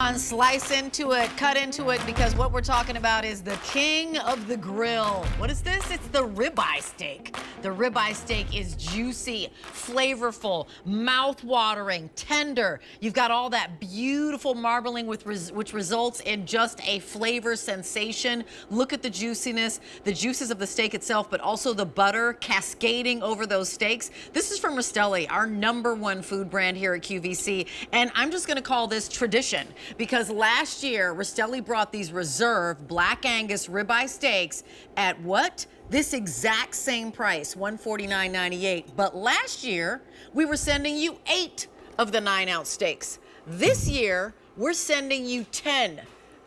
on, slice into it, cut into it, because what we're talking about is the king of the grill. What is this? It's the ribeye steak. The ribeye steak is juicy, flavorful, mouth-watering, tender. You've got all that beautiful marbling which results in just a flavor sensation. Look at the juiciness, the juices of the steak itself, but also the butter cascading over those steaks. This is from Rastelli, our #1 food brand here at QVC, and I'm just gonna call this tradition, because last year Rastelli brought these reserve Black Angus ribeye steaks at what? This exact same price, $149.98. But last year we were sending you 8 of the 9-ounce steaks. This year we're sending you 10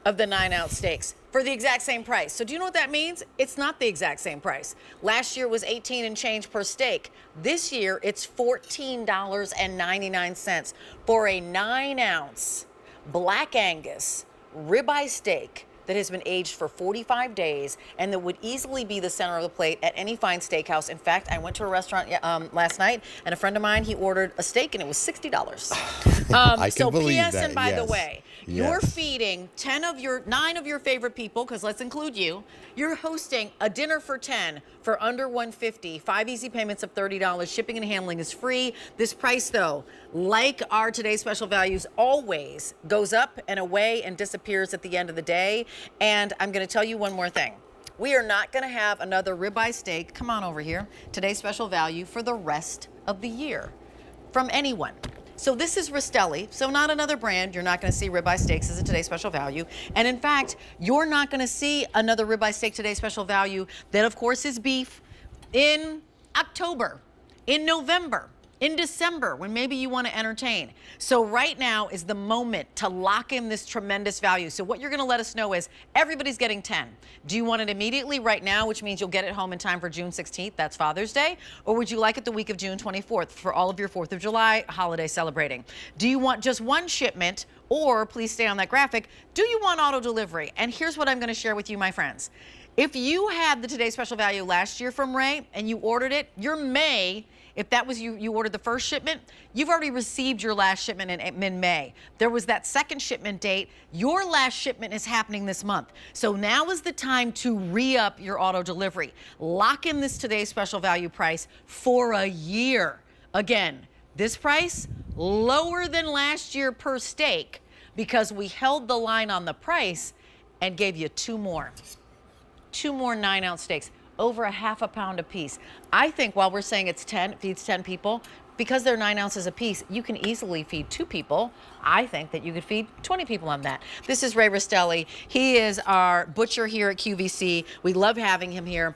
of the 9-ounce steaks for the exact same price. So do you know what that means? It's not the exact same price. Last year was 18 and change per steak. This year it's $14.99 for a 9-ounce Black Angus ribeye steak that has been aged for 45 days and that would easily be the center of the plate at any fine steakhouse. In fact, I went to a restaurant last night, and a friend of mine, he ordered a steak, and it was $60. I can believe P.S. that. and by the Yes. way, Yes. you're feeding 9 of your favorite people, because let's include you. You're hosting a dinner for 10 for under $150, 5 easy payments of $30. Shipping and handling is free. This price, though, like our today's special values, always goes up and away and disappears at the end of the day. And I'm going to tell you one more thing. We are not going to have another ribeye steak, come on over here, today's special value, for the rest of the year from anyone. So this is Rastelli, so not another brand. You're not going to see ribeye steaks as a today's special value. And in fact, you're not going to see another ribeye steak today's special value that, of course, is beef in October, in November, in December, when maybe you want to entertain. So right now is the moment to lock in this tremendous value. So what you're going to let us know is everybody's getting 10. Do you want it immediately right now, which means you'll get it home in time for June 16th, that's Father's Day? Or would you like it the week of June 24th for all of your 4th of July holiday celebrating? Do you want just one shipment, or please stay on that graphic, do you want auto delivery? And here's what I'm going to share with you, my friends. If you had the today's special value last year from Ray and you ordered it, your May, if that was you ordered the first shipment, you've already received your last shipment in mid-May. There was that second shipment date. Your last shipment is happening this month. So now is the time to re-up your auto delivery. Lock in this today's special value price for a year. Again, this price lower than last year per steak, because we held the line on the price and gave you 2 more 9-ounce steaks, over a ½ pound a piece. I think while we're saying it's 10, it feeds 10 people, because they're 9 ounces a piece, you can easily feed 2 people. I think that you could feed 20 people on that. This is Ray Rastelli. He is our butcher here at QVC. We love having him here.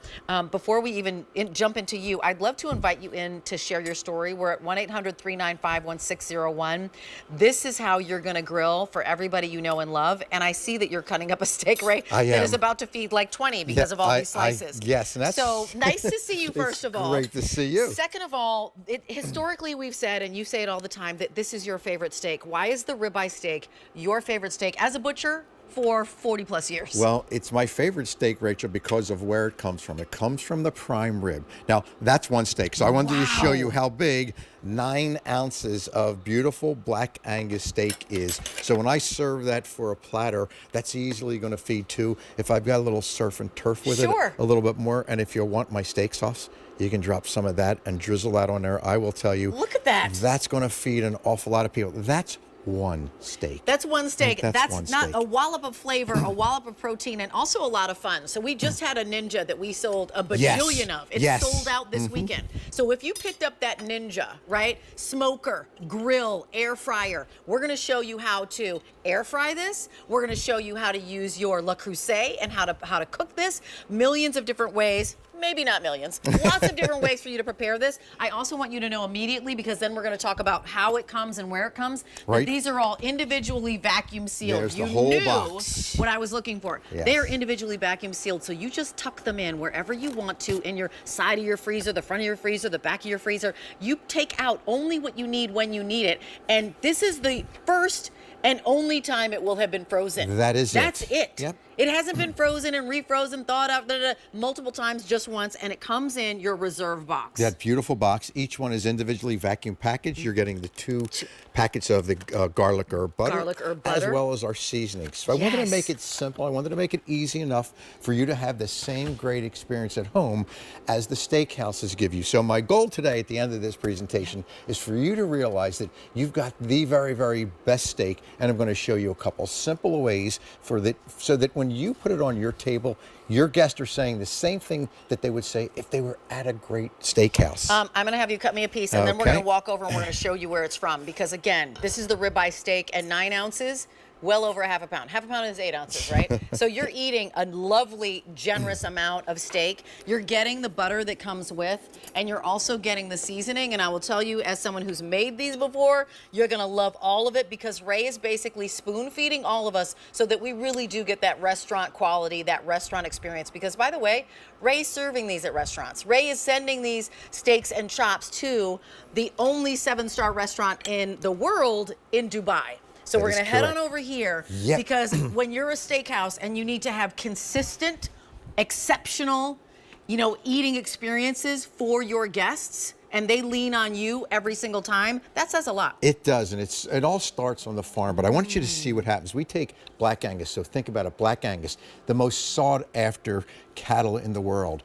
Before we even jump into you, I'd love to invite you in to share your story. We're at 1-800-395-1601. This is how you're going to grill for everybody you know and love. And I see that you're cutting up a steak, Ray, that is about to feed like 20 because of all these slices. Yes, and that's so nice to see you, first of all. Great to see you. Second of all, historically we've said, and you say it all the time, that this is your favorite steak. Why is the ribeye steak your favorite steak as a butcher for 40 plus years? Well, it's my favorite steak, Rachel, because of where it comes from. It comes from the prime rib. Now, that's one steak. So I wanted to show you how big 9 ounces of beautiful Black Angus steak is. So when I serve that for a platter, that's easily going to feed 2. If I've got a little surf and turf with it, a little bit more. And if you want my steak sauce, you can drop some of that and drizzle that on there. I will tell you. Look at that. That's going to feed an awful lot of people. That's one steak. That's one steak. That's not steak. a wallop of flavor, a wallop of protein, and also a lot of fun. So we just had a Ninja that we sold a bajillion of. It's sold out this weekend. So if you picked up that Ninja, right? Smoker, grill, air fryer, we're going to show you how to air fry this. We're going to show you how to use your Le Creuset and how to cook this. Millions of different ways. Maybe not millions. Lots of different ways for you to prepare this. I also want you to know immediately, because then we're going to talk about how it comes and where it comes. Right. These are all individually vacuum sealed. There's you the whole knew box. what I was looking for. Yes. They are individually vacuum sealed, so you just tuck them in wherever you want to, in your side of your freezer, the front of your freezer, the back of your freezer. You take out only what you need when you need it. And this is the first and only time it will have been frozen. That's it. Yep. It hasn't been frozen and refrozen, thawed out multiple times, just once, and it comes in your reserve box. That beautiful box. Each one is individually vacuum packaged. You're getting the 2 packets of the garlic herb butter, as well as our seasonings. So I wanted to make it simple. I wanted to make it easy enough for you to have the same great experience at home as the steakhouses give you. So my goal today at the end of this presentation is for you to realize that you've got the very, very best steak, and I'm going to show you a couple simple ways for that, so that when you put it on your table, your guests are saying the same thing that they would say if they were at a great steakhouse. I'm going to have you cut me a piece, and then we're going to walk over and we're going to show you where it's from. Because again, this is the ribeye steak at 9 ounces, well over a half a pound. Half a pound is 8 ounces, right? So you're eating a lovely, generous amount of steak. You're getting the butter that comes with, and you're also getting the seasoning. And I will tell you, as someone who's made these before, you're going to love all of it, because Ray is basically spoon feeding all of us so that we really do get that restaurant quality, that restaurant experience. Because by the way, Ray's serving these at restaurants. Ray is sending these steaks and chops to the only 7-star restaurant in the world in Dubai. So we're going to head on over here, because when you're a steakhouse and you need to have consistent, exceptional, eating experiences for your guests, and they lean on you every single time, that says a lot. It does, and it all starts on the farm, but I want you to see what happens. We take Black Angus, so think about it, Black Angus, the most sought after cattle in the world.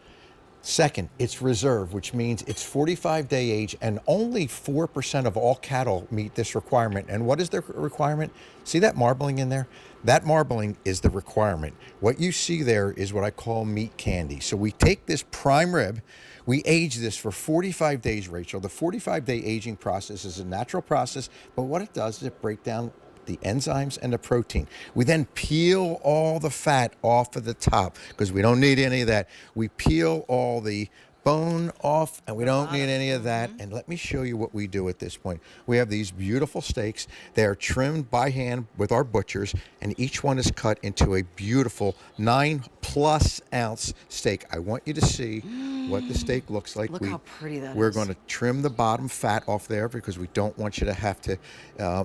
Second, it's reserve, which means it's 45-day age, and only 4% of all cattle meet this requirement. And what is the requirement? See that marbling in there? That marbling is the requirement. What you see there is what I call meat candy. So we take this prime rib, we age this for 45 days, Rachel. The 45-day aging process is a natural process, but what it does is it breaks down the enzymes and the protein. We then peel all the fat off of the top, because we don't need any of that. We peel all the bone off, and we don't need any of that. And let me show you what we do at this point. We have these beautiful steaks. They're trimmed by hand with our butchers, and each one is cut into a beautiful 9+ ounce steak. I want you to see what the steak looks like. Look how pretty that is. We're going to trim the bottom fat off there, because we don't want you to have to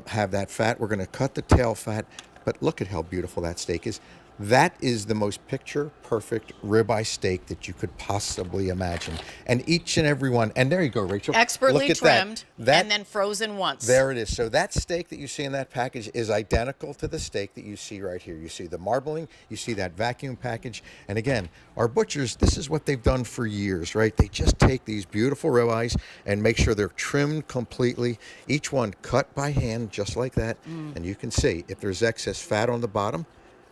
have that fat. We're going to cut the tail fat, but look at how beautiful that steak is. That is the most picture-perfect ribeye steak that you could possibly imagine. And each and every one, and there you go, Rachel. Expertly trimmed, and then frozen once. There it is. So that steak that you see in that package is identical to the steak that you see right here. You see the marbling, you see that vacuum package. And again, our butchers, this is what they've done for years, right? They just take these beautiful ribeyes and make sure they're trimmed completely. Each one cut by hand, just like that. And you can see if there's excess fat on the bottom,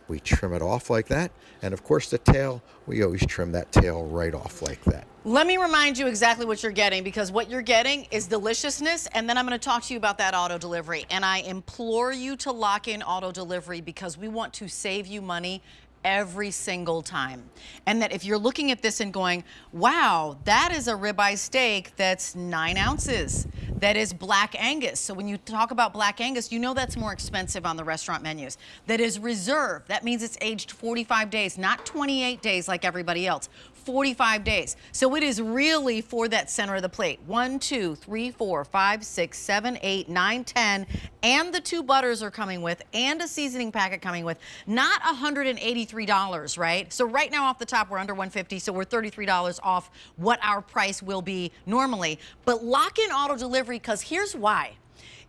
we trim it off like that. And of course the tail, we always trim that tail right off like that. Let me remind you exactly what you're getting, because what you're getting is deliciousness, and then I'm going to talk to you about that auto delivery. And I implore you to lock in auto delivery, because we want to save you money every single time. And that if you're looking at this and going, wow, that is a ribeye steak that's 9 ounces. That is Black Angus. So when you talk about Black Angus, you know that's more expensive on the restaurant menus. That is reserve. That means it's aged 45 days, not 28 days like everybody else. 45 days. So it is really for that center of the plate. 1, 2, 3, 4, 5, 6, 7, 8, 9, 10, and the 2 butters are coming with, and a seasoning packet coming with. Not $183, right? So right now off the top, we're under $150, so we're $33 off what our price will be normally. But lock in auto delivery, because here's why.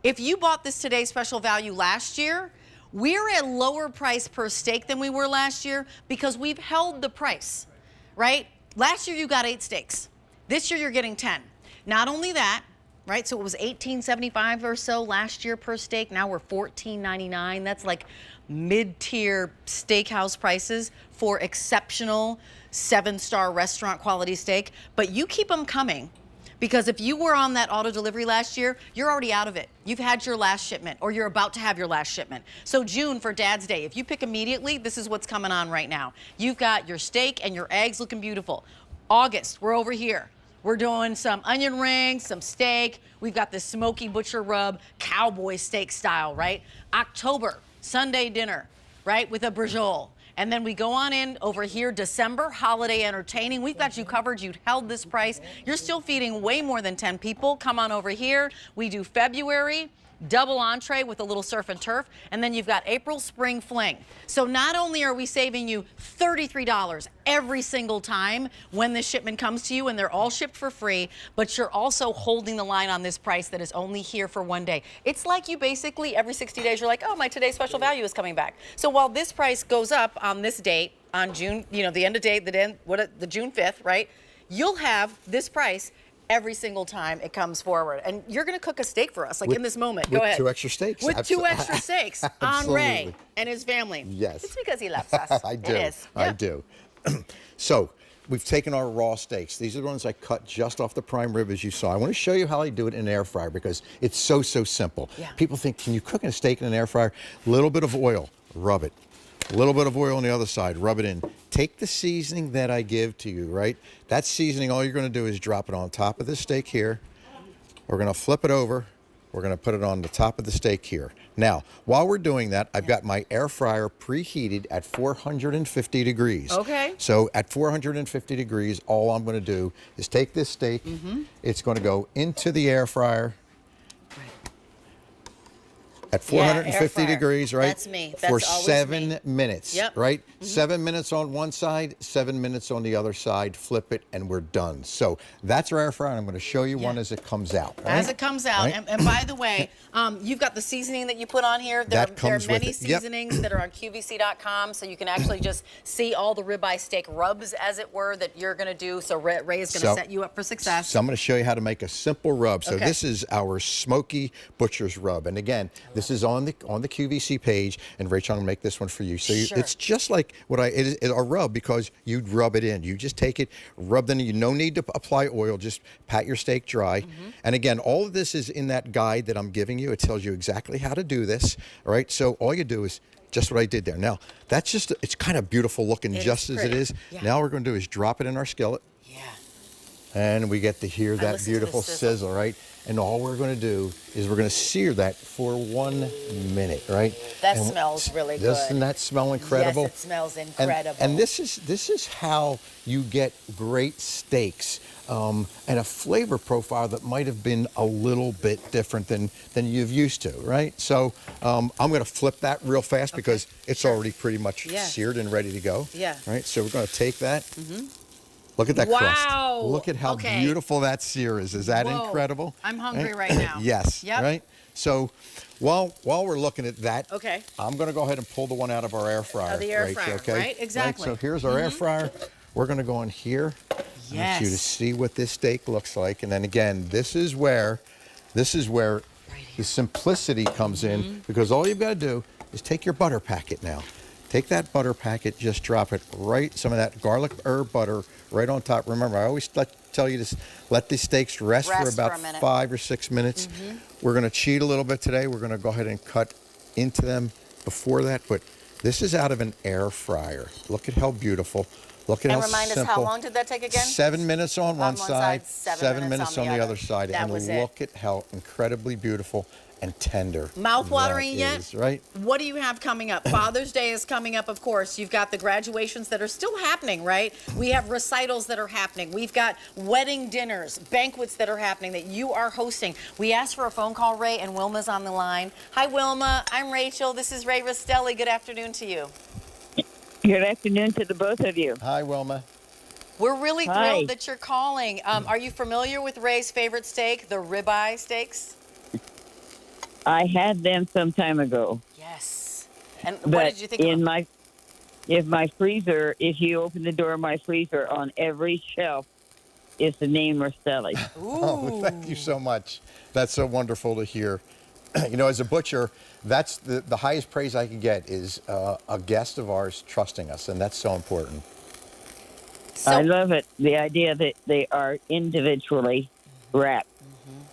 If you bought this today's special value last year, we're at lower price per steak than we were last year, because we've held the price. Right? Last year you got 8 steaks. This year you're getting 10. Not only that, right? So it was $18.75 or so last year per steak. Now we're $14.99. That's like mid-tier steakhouse prices for exceptional 7-star restaurant quality steak. But you keep them coming, because if you were on that auto delivery last year, you're already out of it. You've had your last shipment, or you're about to have your last shipment. So June for Dad's Day, if you pick immediately, this is what's coming on right now. You've got your steak and your eggs looking beautiful. August, we're over here. We're doing some onion rings, some steak. We've got this smoky butcher rub, cowboy steak style, right? October, Sunday dinner, right, with a brajol. And then we go on in over here, December, holiday entertaining. We've got you covered. You've held this price. You're still feeding way more than 10 people. Come on over here. We do February. double entree with a little surf and turf, and then you've got April Spring Fling. So not only are we saving you $33 every single time when this shipment comes to you, and they're all shipped for free, but you're also holding the line on this price that is only here for one day. It's like you basically every 60 days you're like, oh, my today's special value is coming back. So while this price goes up on this date, on June, the end of date, the June 5th, right? You'll have this price every single time it comes forward. And you're going to cook a steak for us, like in this moment. Go ahead. With 2 extra steaks. With 2 extra steaks on Ray and his family. Yes. It's because he loves us. I do. It is. I Yeah. do. So we've taken our raw steaks. These are the ones I cut just off the prime rib, as you saw. I want to show you how I do it in an air fryer because it's so simple. Yeah. People think, can you cook a steak in an air fryer? A little bit of oil, rub it. A little bit of oil on the other side, rub it in. Take the seasoning that I give to you, right? That seasoning, all you're going to do is drop it on top of the steak here. We're going to flip it over. We're going to put it on the top of the steak here. Now, while we're doing that, I've got my air fryer preheated at 450 degrees. Okay. So at 450 degrees, all I'm going to do is take this steak. It's going to go into the air fryer. At 450 degrees, right? That's me. That's for always 7 me. minutes, Yep. right? 7 minutes on one side, 7 minutes on the other side. Flip it, and we're done. So that's our air fryer. And I'm going to show you one as it comes out. Right? As it comes out, Right? and by the way, you've got the seasoning that you put on here. There That are comes with many it. Yep. seasonings that are on QVC.com, so you can actually just see all the ribeye steak rubs, as it were, that you're going to do. So Ray is going to set you up for success. So I'm going to show you how to make a simple rub. So Okay. this is our smoky butcher's rub, and again, this is on the QVC page. And Rachel, I'm going to make this one for you. So Sure. it's just like it is a rub because you rub it in. You just take it, rub it in. You no need to apply oil. Just pat your steak dry. And again, all of this is in that guide that I'm giving you. It tells you exactly how to do this. All right. So all you do is just what I did there. Now that's just it's kind of beautiful looking, just as it pretty. is. Yeah. Now what we're going to do is drop it in our skillet. Yeah. And we get to hear that listen to the beautiful sizzle, right? And all we're going to do is we're going to sear that for 1 minute, right? That And smells really Doesn't good. that smell incredible? Yes, it smells And- incredible. And this is how you get great steaks and a flavor profile that might have been a little bit different than you've used to, right? So I'm going to flip that real fast because it's already pretty much Yes. seared and ready to go. Yeah. Right. So we're going to take that. Look at that Wow. crust. Look at how Okay. beautiful that sear is. Is that Whoa. incredible? I'm hungry right now. Yes. Yep. Right. So while we're looking at that, Okay. I'm going to go ahead and pull the one out of our air fryer. the air Rach, fryer, okay? right? Exactly. So here's our air fryer. We're going to go in here. I want you to Yes. see what this steak looks like, and then again, this is where the simplicity comes in because all you've got to do is take your butter packet now. Take that butter packet, just drop it right, some of that garlic herb butter right on top. Remember, I always tell you to let these steaks rest for Rest for about a minute. 5 or 6 minutes. We're going to cheat a little bit today. We're going to go ahead and cut into them before that, but this is out of an air fryer. Look at how beautiful. Look at And how remind simple. us, how long did that take again? 7 minutes on one side, 7 minutes on the other side. That And was it. look at how incredibly beautiful and tender. Mouth-watering that yet? is, right? What do you have coming up? Father's Day is coming up, of course. You've got the graduations that are still happening, right? We have recitals that are happening. We've got wedding dinners, banquets that are happening that you are hosting. We asked for a phone call, Ray, and Wilma's on the line. Hi, Wilma. I'm Rachel. This is Ray Rastelli. Good afternoon to you. Good afternoon to the both of you. Hi, Wilma. We're really Hi. thrilled that you're calling. Are you familiar with Ray's favorite steak, the ribeye steaks? I had them some time ago, Yes. And but what did you think in of them? my freezer, if you open the door of my freezer, on every shelf is the name Rastelli. Oh, thank you so much. That's so wonderful to hear. You know, as a butcher, that's the highest praise I can get is a guest of ours trusting us, and that's so important. I love it. The idea that they are individually wrapped,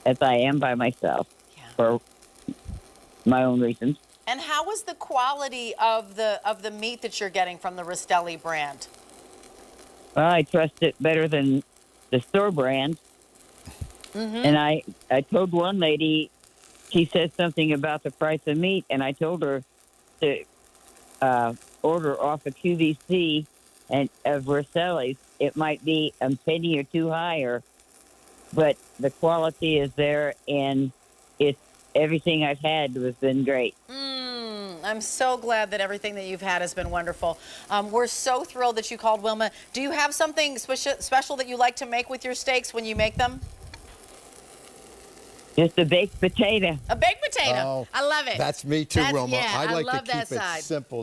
as I am by myself, Yeah. for my own reasons. And how is the quality of the meat that you're getting from the Rastelli brand? Well, I trust it better than the store brand. And I told one lady, she said something about the price of meat, and I told her to order off of QVC and of Rastelli's. It might be a penny or two higher, but the quality is there, and it's everything I've had has been great. I'm so glad that everything that you've had has been wonderful. We're so thrilled that you called, Wilma. Do you have something special that you like to make with your steaks when you make them? Just a baked potato. A baked potato. Oh, I love it. That's me too, Wilma. Yeah, I like love to keep that it side. simple.